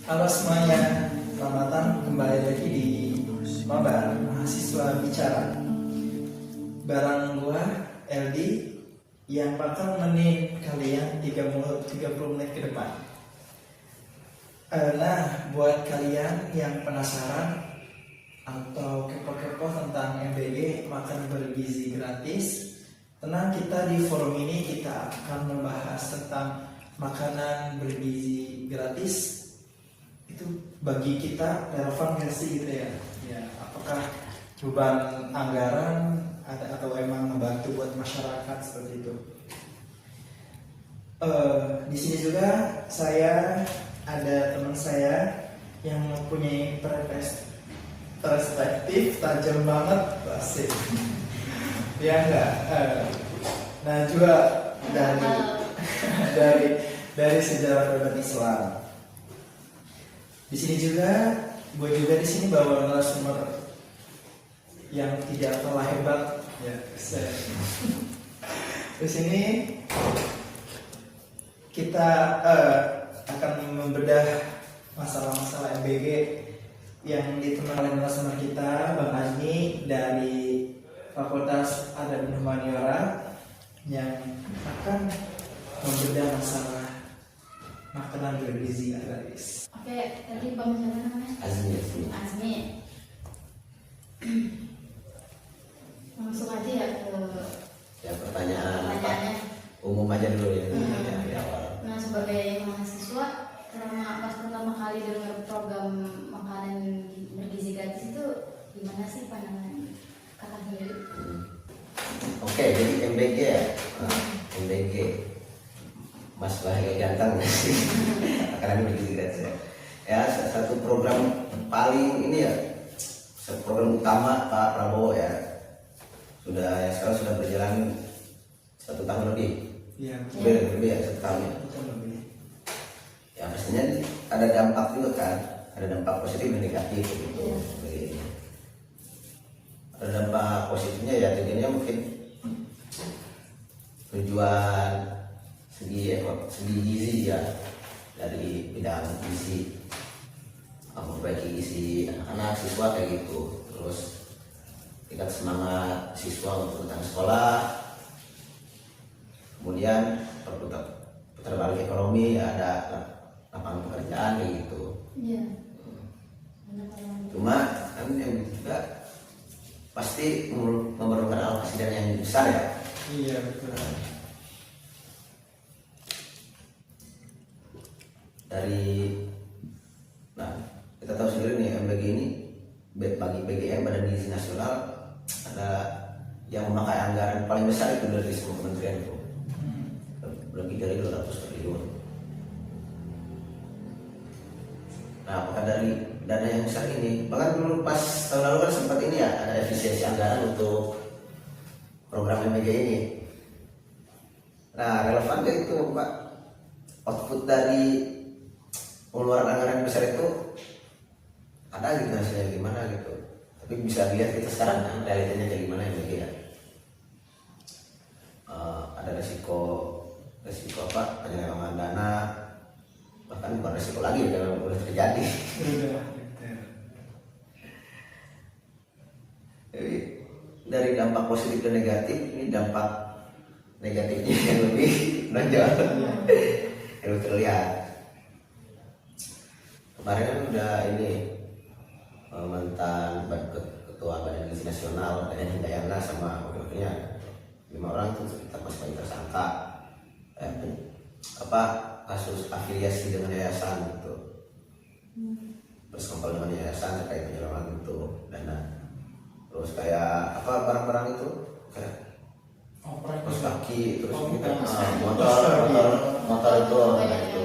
Halo semuanya, selamat datang kembali lagi di Mabar Mahasiswa Bicara. Barang gua LD yang bakal menemani kalian 30 menit ke depan. Nah, buat kalian yang penasaran atau kepo-kepo tentang MBG makan bergizi gratis, tenang, kita di forum ini kita akan membahas tentang makanan bergizi gratis. Itu bagi kita relevan nggak sih gitu ya? Ya, apakah beban anggaran ada atau emang membantu buat masyarakat seperti itu? Di sini juga saya ada teman saya yang mempunyai perspektif tajam banget, asik. Ya enggak. Nah juga dari sejarah umat Islam. Di sini juga, gue juga di sini bawa narasumber yang tidak kalah hebat, ya. Di sini kita akan membedah masalah-masalah MBG yang ditemani oleh narasumber kita, Bang Azmi dari Fakultas Adab dan Humaniora, yang akan membedah masalah makanan bergizi gratis. Oke, tadi Bang siapa namanya? Azmi. Langsung aja ya ke pertanyaannya. Umum aja dulu ya. Di awal. Nah, sebagai mahasiswa, pas pertama kali dengar program makanan bergizi gratis itu gimana sih pandangan kakak sendiri? Oke, jadi MBG ya. MBG. Mas Bahaya ganteng karena bergizi gratis ya. Ya, satu program paling ini ya, program utama Pak Prabowo ya. Sekarang sudah berjalan 1 tahun lebih. Iya, lebih ya, 1 tahun ya. Ya pastinya ada dampak juga kan, ada dampak positif dan negatif gitu. Ada dampak positifnya ya, tujuannya mungkin tujuan segi gizi ya, dari bidang gizi, memperbaiki gizi anak-anak siswa kayak gitu. Terus tingkat semangat siswa untuk datang sekolah, kemudian putar balik ekonomi, ada lapangan pekerjaan kayak gitu. Iya. Cuma kan yang juga pasti memerlukan alokasi dana yang besar ya. Iya, betul. Nah, kita tahu sendiri nih, MBG ini bagi BGM, Badan Gizi Nasional, ada yang memakai anggaran paling besar itu dari semua kementerian itu, lebih dari 200 triliun. Nah, apakah dari dana yang besar ini, bahkan dulu pas tahun lalu kan sempat ini ya, ada efisiensi anggaran untuk program MBG ini. Nah, relevan gak itu Pak, output dari pengeluaran anggaran besar itu ada gitu hasilnya gimana gitu. Tapi bisa lihat kita sekarang kan realitanya kayak gimana MBG ya. Ada resiko apa, penyelewengan dana, bahkan bukan resiko lagi kalau boleh terjadi. Jadi dari dampak positif dan negatif, ini dampak negatifnya yang lebih menonjol, yang lebih terlihat. Kemarin kan udah ini mantan ketua Badan Gizi Nasional dan Hidayana sama wakilnya 5 orang itu kita masih tersangka kasus afiliasi dengan yayasan gitu, bersekongkol dengan yayasan terkait penyelewengan itu dana. Terus kayak barang-barang itu kayak terus kaki, terus motor itu banyak itu.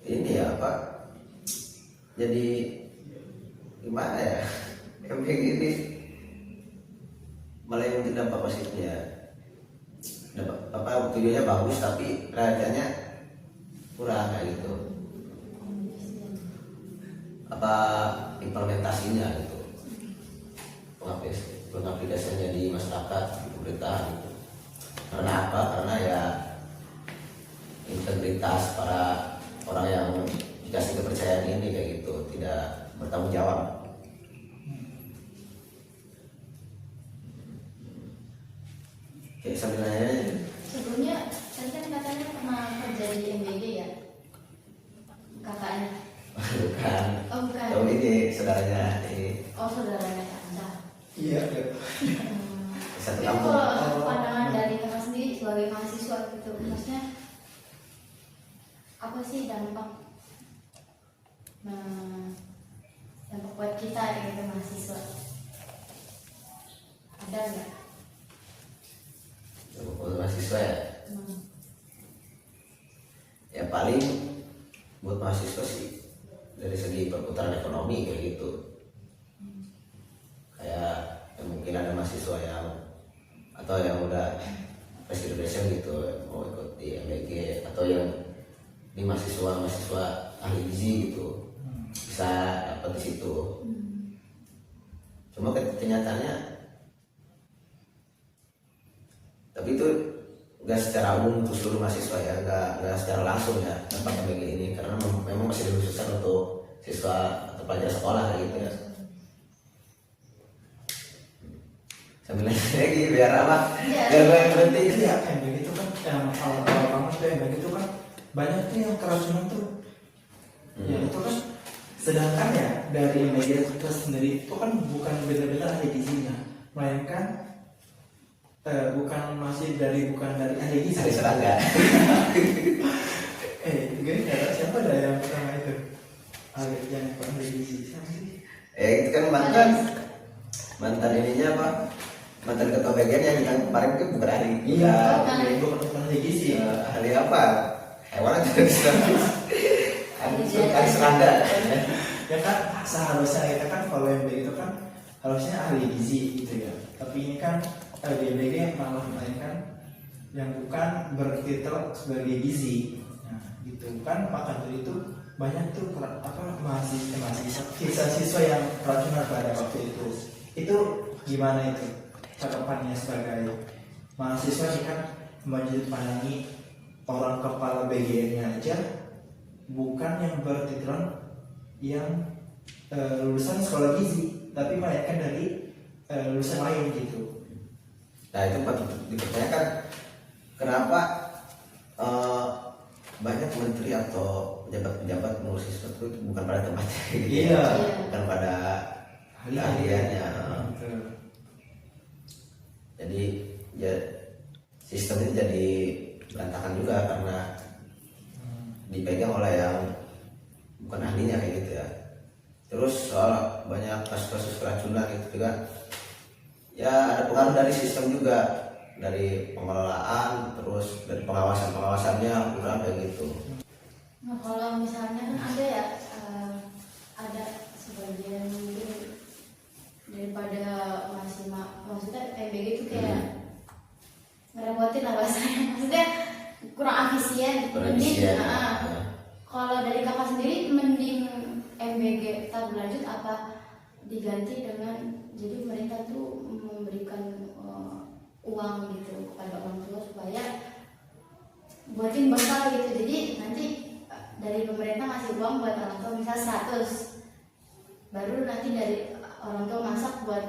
Ini ya jadi gimana ya, MBG ini malah yang dampak positifnya, tujuannya bagus tapi realitanya kurang kayak gitu, implementasinya gitu, pengaplikasiannya di masyarakat, di pemerintahan gitu. Karena ya integritas para orang yang dikasih kepercayaan ini kayak gitu, tidak bertanggung jawab. Kayak sambil nanya, Sebelumnya tadi kan katanya pernah kerja di MBG ya, kakaknya. bukan. Oh bukan. Tahu ini saudaranya ini Oh saudaranya Anda. Iya. satu Tapi kampung. kalau pandangan dari kakak sendiri sebagai mahasiswa gitu, maksudnya apa sih dampak buat kita gitu mahasiswa? Ada nggak? Buat mahasiswa ya. Ya paling buat mahasiswa sih dari segi perputaran ekonomi kayak gitu. Kayak ya mungkin ada mahasiswa yang atau yang udah fresh graduation gitu mau ikut di MBG, atau yang di mahasiswa ahli gizi gitu bisa dapat di situ. Cuma kenyataannya, tapi itu nggak secara umum untuk seluruh mahasiswa ya, nggak secara langsung ya dapat MBG ini, karena memang masih dikhususkan untuk siswa atau pelajar sekolah kayak gitu ya. Sambil lagi biar apa? Iya. Biar gue yang berhenti. Iya, MBG itu kan yang awal-awal banget tuh MBG itu kan banyak tuh yang keracunan tuh. Ya itu kan, sedangkan ya dari MBG itu sendiri itu kan bukan benar-benar ahli gizinya, melainkan bukan dari ahli gizi. Hari serangga. Gini ada siapa ada yang pertama itu? Yang ahli gizi siapa sih? Itu kan mantan ininya apa? Mantan ketua bagian yang kita kemarin itu bukan ahli. Iya, bukan. bukan ahli gizi. Ahli apa? Hewan aja bisa. Ahli serangga. Ya kan seharusnya kita kan kalau MBG itu kan harusnya ahli gizi gitu ya. Tapi ini kan di MBG malah melainkan yang bukan bertitel sebagai gizi. Nah, gitu kan maka dari itu banyak tuh mahasiswa yang keracunan pada waktu itu. Itu gimana itu catatannya sebagai mahasiswa sih kan menjadi pandangi orang kepala BGN-nya aja bukan yang bertitulan yang lulusan sekolah gizi, tapi melainkan dari lulusan lain gitu. Nah itu patut dipertanyakan, kenapa banyak menteri atau pejabat-pejabat mengurus sesuatu itu bukan pada tempatnya gitu. Iya. Bukan pada keahliannya. Jadi ya sistem ini jadi berantakan juga karena dipegang oleh yang bukan ahlinya kayak gitu ya. Terus soal banyak kasus-kasus keracunan itu juga ya ada pengaruh dari sistem juga, dari pengelolaan, terus dari pengawasannya kurang kayak gitu. Nah kalau misalnya kan ada ya ada sebagian mungkin daripada maksudnya MBG itu kayak ngerepotin lah bahasanya, maksudnya kurang efisien. Efisien. Kalau dari kakak sendiri mending MBG tak berlanjut apa diganti dengan jadi mereka tuh memberikan uang gitu kepada orang tua supaya buatin bekal gitu, jadi nanti dari pemerintah ngasih uang buat orang tua misal 100, baru nanti dari orang tua masak buat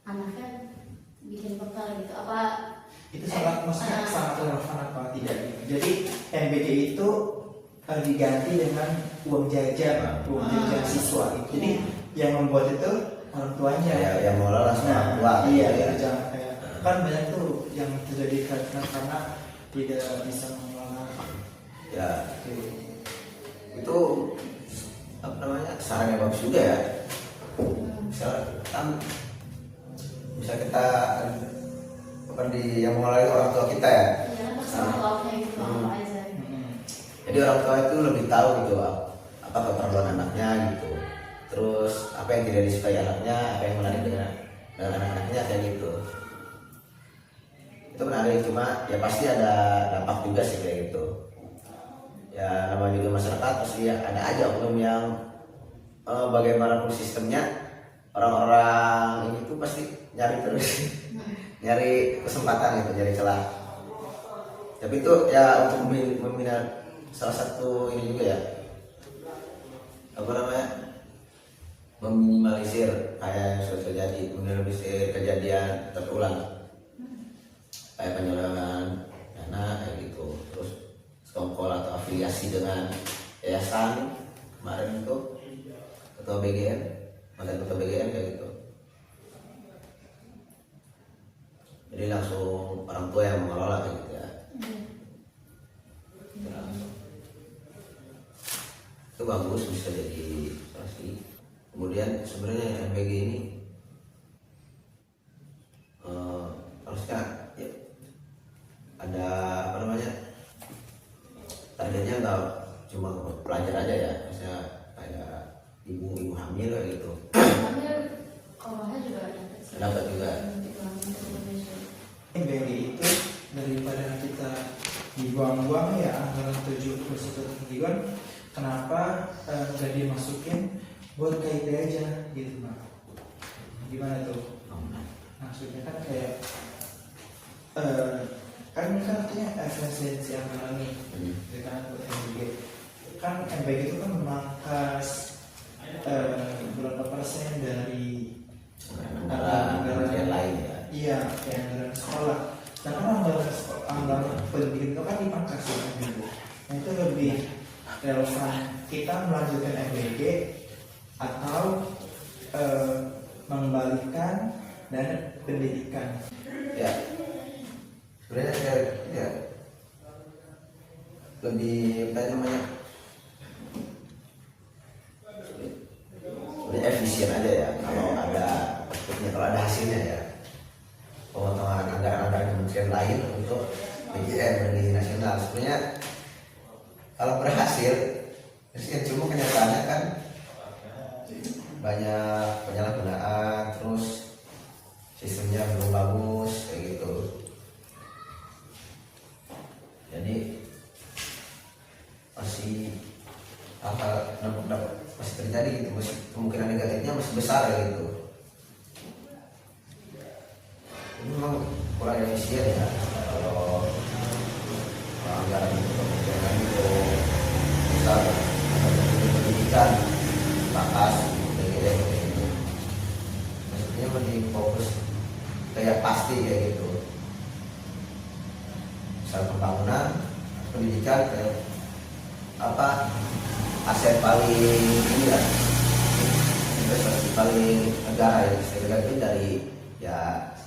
anaknya bikin bekal gitu. Apa Itu sangat maksudnya sangat relevan apa tidak gitu. Jadi MBG itu diganti dengan uang jajan siswa gitu. Jadi yang membuat itu orang tuanya Ya, yang mengelola orang tua. Iya, gitu ya. jangan kayak kan banyak tuh yang terjadi karena tidak bisa mengelola. Ya Gitu. itu apa namanya, saran yang bagus juga ya. Bisa kita apa di yang mengelola orang tua kita ya. ya terserah lauknya gitu apa aja. Jadi orang tua itu lebih tahu gitu apa keperluan anaknya gitu. Terus apa yang tidak disukai anaknya, apa yang menarik dengan anak-anaknya kayak gitu. Itu menarik, cuma ya pasti ada dampak juga sih kayak gitu. Ya namanya juga masyarakat pasti ya, ada aja oknum yang bagaimanapun sistemnya, orang-orang ini tuh pasti nyari terus nyari kesempatan gitu, nyari celah. Tapi itu ya untuk salah satu ini juga ya, apa namanya, meminimalisir kayak yang sudah terjadi, meminimalisir kejadian terulang kayak penyelewengan dana kayak gitu, terus sekongkol atau afiliasi dengan yayasan kemarin itu ketua BGN, mantan ketua BGN kayak gitu. Jadi langsung orang tua yang mengelola kayak gitu ya. Itu bagus, bisa jadi solusi. Kemudian sebenarnya MBG ini harusnya ya, ada apa namanya, targetnya nggak cuma pelajar aja ya, misalnya kayak ibu hamil kayak gitu. Hamil kalau saya juga Dapat juga. MBG itu daripada kita dibuang-buang ya anggaran 71 triliun, kenapa nggak dimasukin buat KIP aja gitu Pak? Gimana tuh? Maksudnya kan kayak kan ini kan artinya efisiensi anggaran nih, gitu kan buat MBG. Kan MBG itu kan memangkas berapa persen dari anggaran lain ya. Iya, kayak anggaran sekolah. Nah, kan anggaran pendidikan itu kan dipangkas ya MBG. Nah, itu lebih relevan kita melanjutkan MBG atau mengembalikan dana pendidikan. Ya, sebenarnya saya ya lebih apa namanya, lebih efisien aja ya kalau ada maksudnya, kalau ada hasilnya ya, pemotongan anggaran kementerian lain untuk BGN Pendidikan Nasional. Sebenarnya kalau berhasil, cuma kenyataannya kan banyak penyalahgunaan, terus sistemnya belum bagus kayak gitu. Jadi masih hal-hal masih terjadi gitu, masih kemungkinan negatifnya masih besar ya gitu. Ini memang kurang efisien ya kalau anggaran itu kementerian itu besar, pendidikan batas BGN gitu. Maksudnya lebih fokus kayak pasti kayak gitu. Misal pembangunan pendidikan kayak apa, aset paling ini lah, investasi paling negara ya, saya itu dari ya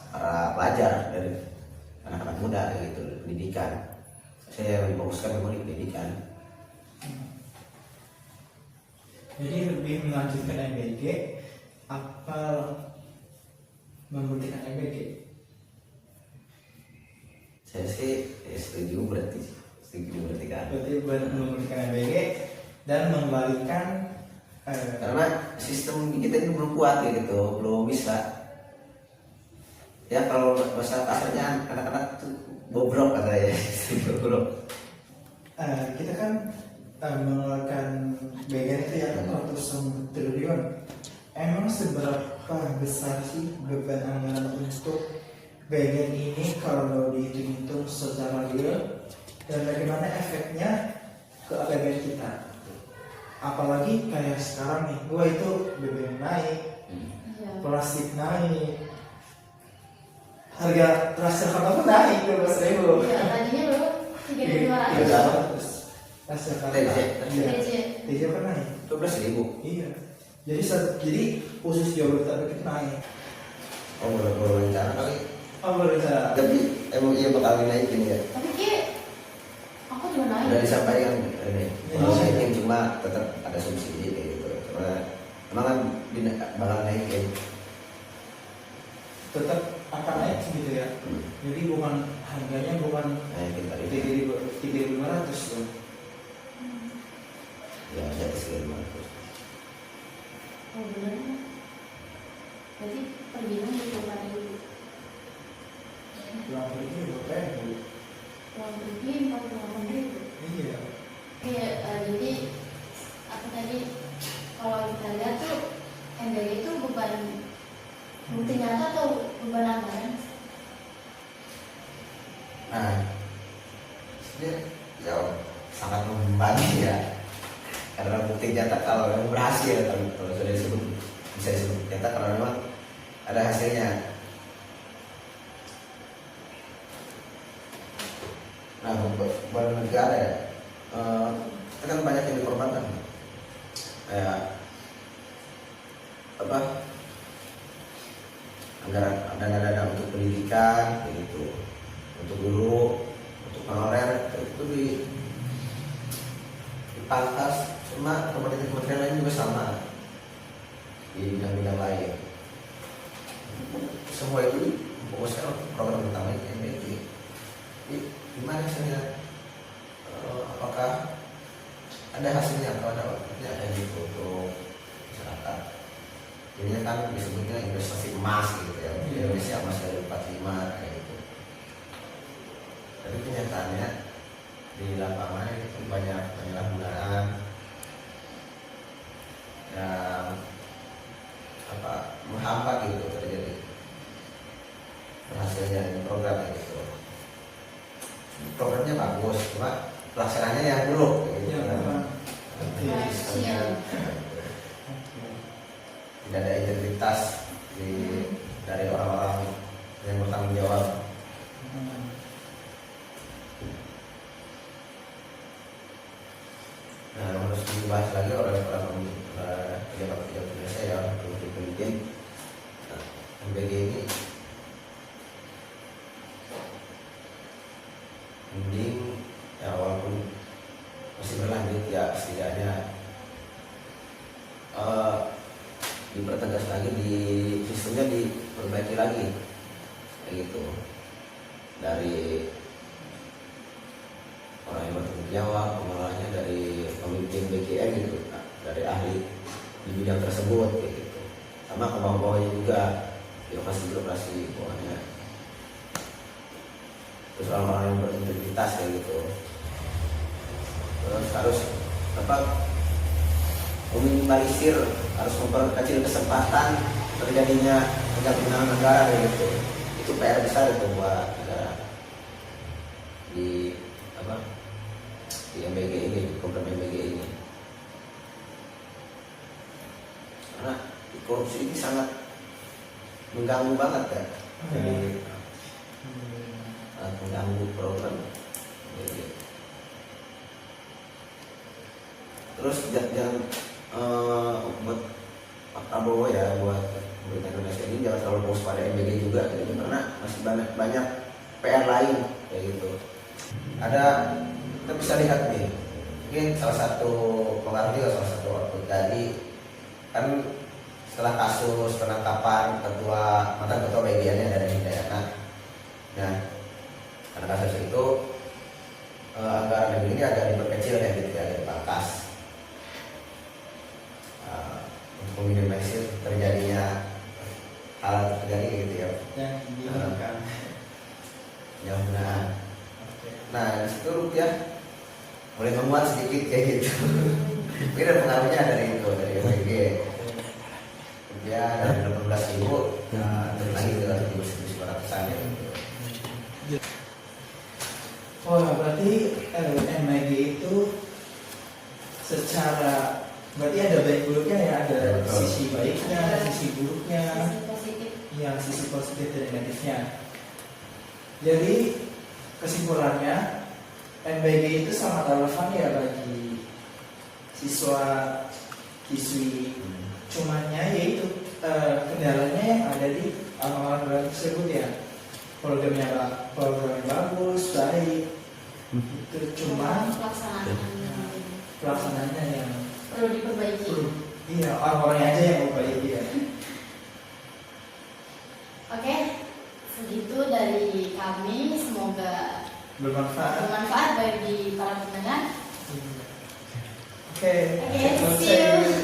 para pelajar, dari anak-anak muda gitu, pendidikan. Saya memfokuskan memang di pendidikan. Jadi lebih melanjutkan MBG apa membuktikan MBG? Saya sih ya setuju berarti kan. Berarti membuktikan MBG dan mengembalikan Karena sistem kita ini belum kuat gitu, belum bisa. Ya kalau bahasa kasarnya anak-anak tuh bobrok katanya, bobrok. Kita kan mengeluarkan BGN itu ya 100 triliun. Emang seberapa besar sih beban anggaran untuk BGN ini kalau dihitung secara real, dan bagaimana efeknya ke APBN kita? Apalagi kayak sekarang nih, gua itu BBM naik, plastik naik, harga Transjakarta pun naik 12.000. Ya, tadinya dulu 3.200. Transjakarta, iya, TJ kan naik. 12.000. Iya. Jadi khusus Jabodetabek itu naik. Oh boleh rencana kali. Oh boleh saya. Tapi emang iya bakal dinaikin ya. Tapi kayak aku juga naik. Udah disampaikan ini. Iya. Kalau naikin cuma tetap ada subsidi kayak gitu. Cuma emang kan bakal naikin. Tetap akan naik gitu ya. Jadi bukan harganya bukan Naikin tadi. 3.500 tuh. Ya di atas 500. Oh bener. Jadi per bulan 24.000. Pulang pergi berapa ribu? Uang pergi 48.000. Iya. Iya, jadi apa tadi, kalau kita lihat tuh MBG itu beban bukti nyata atau beban anggaran? Nah, sebenarnya ya sangat sangat membantu ya, karena bukti nyata kalau memang berhasil, kalau sudah disebut bisa disebut nyata kalau memang ada hasilnya. Nah, buat negara ya, kita kan banyak yang dikorbankan, kayak apa, anggaran dana untuk pendidikan, begitu, untuk guru, untuk honorer, itu dipangkas. Cuma kementerian lain juga sama di bidang-bidang lain. Semua itu fokuskan program utama MBG. Gimana hasilnya? Apakah ada hasilnya atau ada waktunya kayak gitu untuk masyarakat? Jadinya kan disebutnya investasi emas gitu ya, Indonesia emas dari 45 kayak gitu. Tapi kenyataannya di lapangan itu banyak penyalahgunaan yang menghambat gitu terjadi berhasilnya ini program gitu. Programnya bagus, cuma pelaksananya yang buruk gitu. Tidak ada integritas dari orang-orang yang bertanggung jawab. Nah, harus dibahas lagi oleh para pejabat-pejabat Indonesia ya, untuk pemimpin MBG ini mending ya, walaupun masih berlanjut ya, setidaknya dipertegas lagi, di sistemnya diperbaiki lagi kayak gitu, dari orang yang bertanggung jawab, pengelolanya dari pemimpin BGN gitu, dari ahli di bidang tersebut kayak gitu, sama ke bawah-bawahnya juga, birokrasi bawahnya, terus orang-orang yang berintegritas kayak gitu. Terus harus meminimalisir, harus memperkecil kesempatan terjadinya penyalahgunaan negara kayak gitu. Itu PR besar itu buat negara di MBG ini, di program MBG ini. Karena korupsi ini sangat mengganggu banget ya. Jadi mengganggu program MBG. Terus jangan buat Pak Prabowo ya, buat pemerintah Indonesia ini jangan terlalu fokus pada MBG juga gitu, karena masih banyak PR lain kayak gitu. Kita bisa lihat nih, mungkin salah satu pengaruh juga, salah satu waktu tadi kan setelah kasus penangkapan mantan ketua BGN dari Hidayatna. Nah, karena kasus itu anggaran negeri ini agak diperkecil ya gitu, agak dipangkas untuk meminimalisir terjadinya hal terjadi gitu ya. Penyalahgunaan. Nah, di situ rupiah mulai menguat sedikit kayak gitu. Mungkin ada pengaruhnya dari MBG. Rupiah dari 18.000 turun lagi ke 1.900-an ya. Oh, berarti MBG itu secara berarti ada baik buruknya ya, ada sisi baiknya, sisi buruknya, sisi positif dan negatifnya. Jadi kesimpulannya MBG itu sangat relevan ya bagi siswi. Cumannya yaitu kendalanya yang ada di orang-orang tersebut ya. Programnya bagus, baik. Itu cuma pelaksanaannya yang perlu diperbaiki. Iya, orang-orangnya aja yang memperbaiki ya. Oke, segitu dari kami. Semoga Bermanfaat bagi para pendengar. Oke, see you.